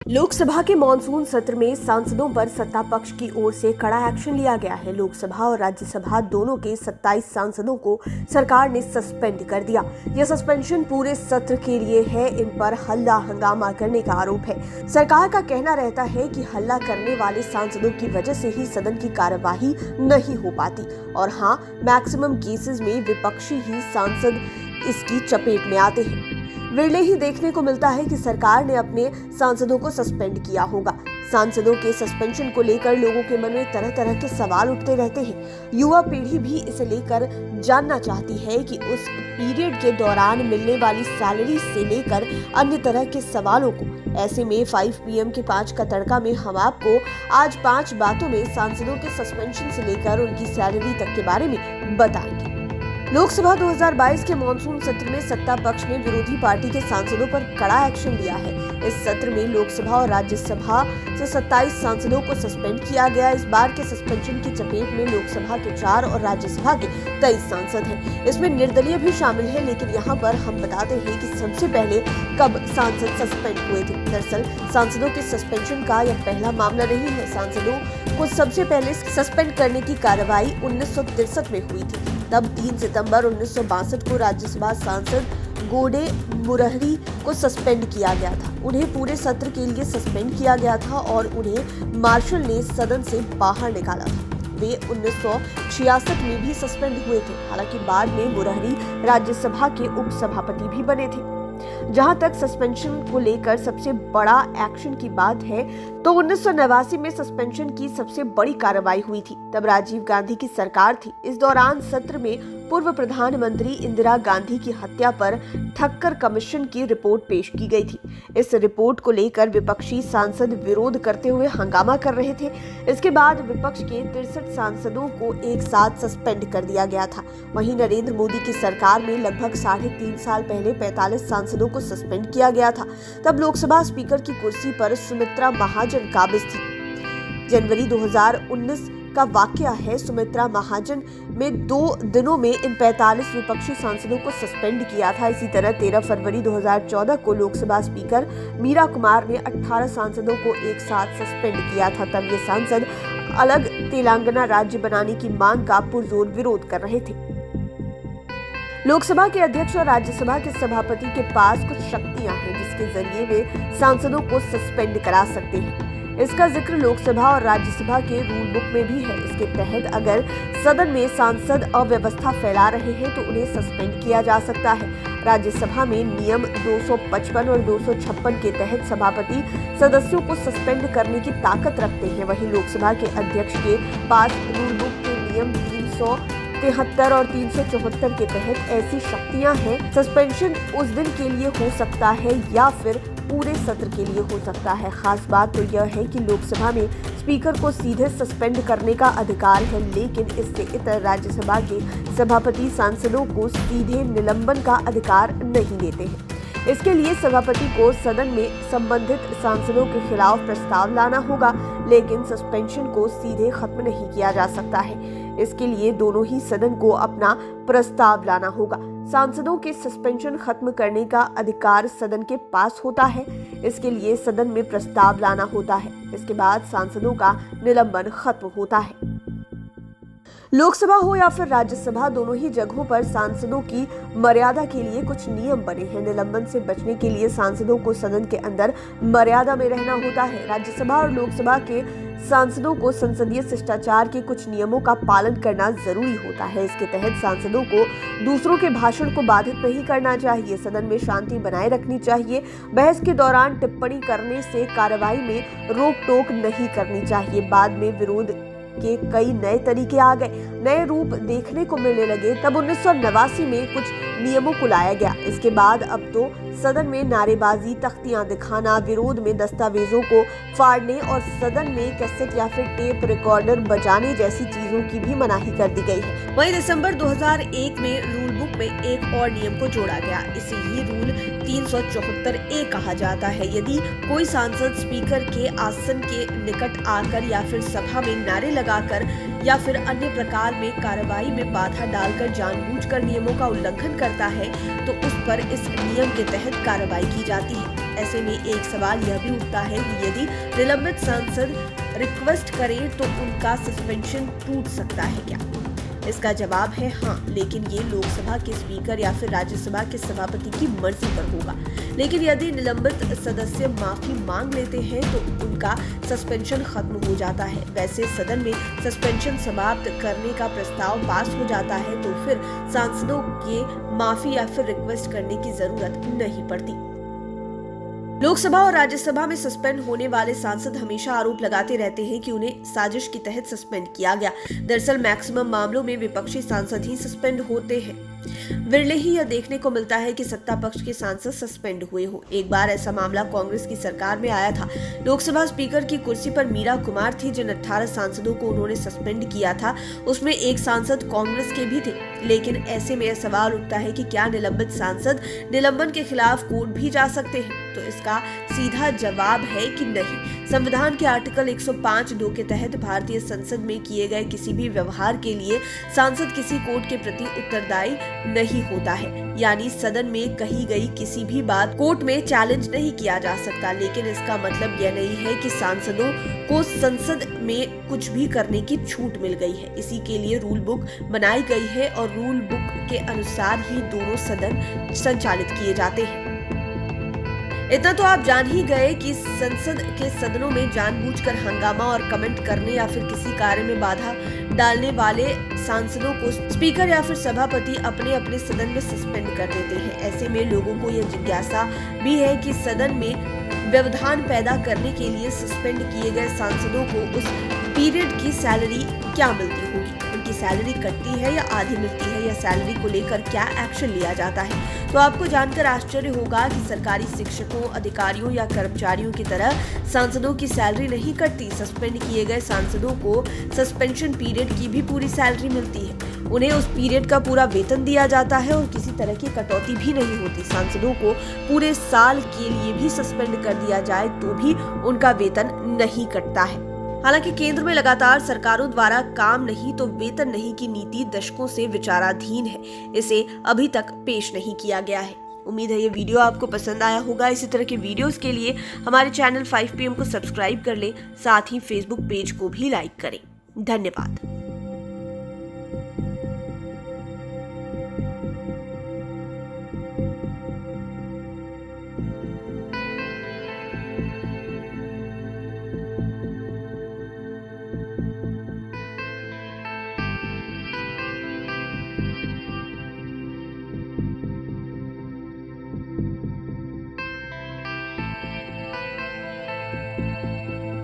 लोकसभा के मॉनसून सत्र में सांसदों पर सत्ता पक्ष की ओर से कड़ा एक्शन लिया गया है। लोकसभा और राज्यसभा दोनों के 27 सांसदों को सरकार ने सस्पेंड कर दिया। यह सस्पेंशन पूरे सत्र के लिए है। इन पर हल्ला हंगामा करने का आरोप है। सरकार का कहना रहता है कि हल्ला करने वाले सांसदों की वजह से ही सदन की कार्यवाही नहीं हो पाती और हाँ, मैक्सिमम केसेस में विपक्षी ही सांसद इसकी चपेट में आते हैं। विरले ही देखने को मिलता है कि सरकार ने अपने सांसदों को सस्पेंड किया होगा। सांसदों के सस्पेंशन को लेकर लोगों के मन में तरह तरह के सवाल उठते रहते हैं। युवा पीढ़ी भी इसे लेकर जानना चाहती है कि उस पीरियड के दौरान मिलने वाली सैलरी से लेकर अन्य तरह के सवालों को। ऐसे में 5 PM के 5 का तड़का में हम आपको आज 5 बातों में सांसदों के सस्पेंशन से लेकर उनकी सैलरी तक के बारे में बताएंगे। लोकसभा 2022 के मॉनसून सत्र में सत्ता पक्ष ने विरोधी पार्टी के सांसदों पर कड़ा एक्शन लिया है। इस सत्र में लोकसभा और राज्यसभा से 27 सांसदों को सस्पेंड किया गया। इस बार के सस्पेंशन की चपेट में लोकसभा के 4 और राज्यसभा के 23 सांसद हैं। इसमें निर्दलीय भी शामिल है, लेकिन यहाँ पर हम बताते हैं कि सबसे पहले कब सांसद सस्पेंड हुए थे। दरअसल सांसदों के सस्पेंशन का यह पहला मामला नहीं है। सांसदों को सबसे पहले सस्पेंड करने की कार्रवाई 1963 में हुई थी। तब 3 सितंबर 1962 को राज्यसभा सांसद गोडे मुरहरी को सस्पेंड किया गया था। उन्हें पूरे सत्र के लिए सस्पेंड किया गया था और उन्हें मार्शल ने सदन से बाहर निकाला था। वे 1966 में भी सस्पेंड हुए थे। हालांकि बाद में मुरहरी राज्यसभा के उपसभापति भी बने थे। जहां तक सस्पेंशन को लेकर सबसे बड़ा एक्शन की बात है तो 1989 में सस्पेंशन की सबसे बड़ी कार्रवाई हुई थी। तब राजीव गांधी की सरकार थी। इस दौरान सत्र में पूर्व प्रधानमंत्री इंदिरा गांधी की हत्या पर ठक्कर कमीशन की रिपोर्ट पेश की गई थी। इस रिपोर्ट को लेकर विपक्षी सांसद विरोध करते हुए हंगामा कर रहे थे। इसके बाद विपक्ष के 63 सांसदों को एक साथ सस्पेंड कर दिया गया था। वहीं नरेंद्र मोदी की सरकार में लगभग 3.5 साल पहले 45 सांसदों को सस्पेंड किया गया था। तब लोकसभा स्पीकर की कुर्सी पर सुमित्रा महाजन काबिज थी। जनवरी 2019 का वाकया है। सुमित्रा महाजन में 2 दिनों में इन 45 विपक्षी सांसदों को सस्पेंड किया था। इसी तरह 13 फरवरी 2014 को लोकसभा स्पीकर मीरा कुमार ने 18 सांसदों को एक साथ सस्पेंड किया था। तब ये सांसद अलग तेलंगाना राज्य बनाने की मांग का पुरजोर विरोध कर रहे थे। लोकसभा के अध्यक्ष और राज्यसभा के सभापति के पास कुछ शक्तियां हैं जिसके जरिए वे सांसदों को सस्पेंड करा सकते हैं। इसका जिक्र लोकसभा और राज्यसभा के रूल बुक में भी है। इसके तहत अगर सदन में सांसद अव्यवस्था फैला रहे हैं तो उन्हें सस्पेंड किया जा सकता है। राज्यसभा में नियम 255 और 256 के तहत सभापति सदस्यों को सस्पेंड करने की ताकत रखते हैं। वहीं लोकसभा के अध्यक्ष के पास रूल बुक के नियम 373 और 374 के तहत ऐसी शक्तियां हैं। सस्पेंशन उस दिन के लिए हो सकता है या फिर पूरे सत्र के लिए हो सकता है। खास बात तो यह है कि लोकसभा में स्पीकर को सीधे सस्पेंड करने का अधिकार है, लेकिन इससे इतर राज्यसभा के सभापति सांसदों को सीधे निलंबन का अधिकार नहीं देते हैं। इसके लिए सभापति को सदन में संबंधित सांसदों के खिलाफ प्रस्ताव लाना होगा, लेकिन सस्पेंशन को सीधे खत्म नहीं किया जा सकता है। इसके लिए दोनों ही सदन को अपना प्रस्ताव लाना होगा। सांसदों के सस्पेंशन खत्म करने का अधिकार सदन के पास होता है। इसके लिए सदन में प्रस्ताव लाना होता है। इसके बाद सांसदों का निलंबन खत्म होता है। लोकसभा हो या फिर राज्यसभा, दोनों ही जगहों पर सांसदों की मर्यादा के लिए कुछ नियम बने हैं। निलंबन से बचने के लिए सांसदों को सदन के अंदर मर्यादा में रहना होता है। राज्यसभा और लोकसभा के सांसदों को संसदीय शिष्टाचार के कुछ नियमों का पालन करना जरूरी होता है। इसके तहत सांसदों को दूसरों के भाषण को बाधित नहीं करना चाहिए। सदन में शांति बनाए रखनी चाहिए। बहस के दौरान टिप्पणी करने से कार्यवाही में रोक टोक नहीं करनी चाहिए। बाद में विरोध के कई नए तरीके आ गए, नए रूप देखने को मिलने लगे। तब 1989 में कुछ नियमों को लाया गया। इसके बाद अब तो सदन में नारेबाजी, तख्तियां दिखाना, विरोध में दस्तावेजों को फाड़ने और सदन में कैसेट या फिर टेप रिकॉर्डर बजाने जैसी चीजों की भी मनाही कर दी गई है। वहीं दिसंबर 2001 में रूल बुक में एक और नियम को जोड़ा गया। इसे ही रूल 374A कहा जाता है। यदि कोई सांसद स्पीकर के आसन के निकट आकर या फिर सभा में नारे लगाकर या फिर अन्य प्रकार में कार्यवाही में बाधा डालकर जानबूझकर नियमों का उल्लंघन करता है तो उस पर इस नियम के तहत कार्रवाई की जाती है। ऐसे में एक सवाल यह भी उठता है कि यदि निलंबित सांसद रिक्वेस्ट करें तो उनका सस्पेंशन टूट सकता है क्या? इसका जवाब है हाँ, लेकिन ये लोकसभा के स्पीकर या फिर राज्यसभा के सभापति की मर्जी पर होगा। लेकिन यदि निलंबित सदस्य माफी मांग लेते हैं तो उनका सस्पेंशन खत्म हो जाता है। वैसे सदन में सस्पेंशन समाप्त करने का प्रस्ताव पास हो जाता है तो फिर सांसदों के माफी या फिर रिक्वेस्ट करने की जरूरत नहीं पड़ती। लोकसभा और राज्यसभा में सस्पेंड होने वाले सांसद हमेशा आरोप लगाते रहते हैं कि उन्हें साजिश के तहत सस्पेंड किया गया। दरअसल मैक्सिमम मामलों में विपक्षी सांसद ही सस्पेंड होते हैं। विरले ही यह देखने को मिलता है कि सत्ता पक्ष के सांसद सस्पेंड हुए हो। एक बार ऐसा मामला कांग्रेस की सरकार में आया था। लोकसभा स्पीकर की कुर्सी पर मीरा कुमार थी, जिन 18 सांसदों को उन्होंने सस्पेंड किया था उसमें एक सांसद कांग्रेस के भी थे। लेकिन ऐसे में यह सवाल उठता है कि क्या निलंबित सांसद निलंबन के खिलाफ कोर्ट भी जा सकते हैं? तो इसका सीधा जवाब है कि नहीं। संविधान के आर्टिकल 105(2) के तहत भारतीय संसद में किए गए किसी भी व्यवहार के लिए सांसद किसी कोर्ट के प्रति उत्तरदायी नहीं होता है। यानी सदन में कही गई किसी भी बात कोर्ट में चैलेंज नहीं किया जा सकता। लेकिन इसका मतलब यह नहीं है कि सांसदों को संसद में कुछ भी करने की छूट मिल गई है। इसी के लिए रूल बुक बनाई गई है और रूल बुक के अनुसार ही दोनों सदन संचालित किए जाते हैं। इतना तो आप जान ही गए कि संसद के सदनों में जानबूझकर हंगामा और कमेंट करने या फिर किसी कार्य में बाधा डालने वाले सांसदों को स्पीकर या फिर सभापति अपने अपने सदन में सस्पेंड कर देते हैं। ऐसे में लोगों को यह जिज्ञासा भी है कि सदन में व्यवधान पैदा करने के लिए सस्पेंड किए गए सांसदों को उस पीरियड की सैलरी क्या मिलती होगी? उनकी सैलरी कटती है या आधी मिलती है, या सैलरी को लेकर क्या एक्शन लिया जाता है? तो आपको जानकर आश्चर्य होगा कि सरकारी शिक्षकों, अधिकारियों या कर्मचारियों की तरह सांसदों की सैलरी नहीं कटती। सस्पेंड किए गए सांसदों को सस्पेंशन पीरियड की भी पूरी सैलरी मिलती है। उन्हें उस पीरियड का पूरा वेतन दिया जाता है और किसी तरह की कटौती भी नहीं होती। सांसदों को पूरे साल के लिए भी सस्पेंड कर दिया जाए तो भी उनका वेतन नहीं कटता है। हालांकि केंद्र में लगातार सरकारों द्वारा काम नहीं तो वेतन नहीं की नीति दशकों से विचाराधीन है। इसे अभी तक पेश नहीं किया गया है। उम्मीद है ये वीडियो आपको पसंद आया होगा। इसी तरह के वीडियोस के लिए हमारे चैनल 5 PM को सब्सक्राइब कर लें, साथ ही फेसबुक पेज को भी लाइक करें। धन्यवाद।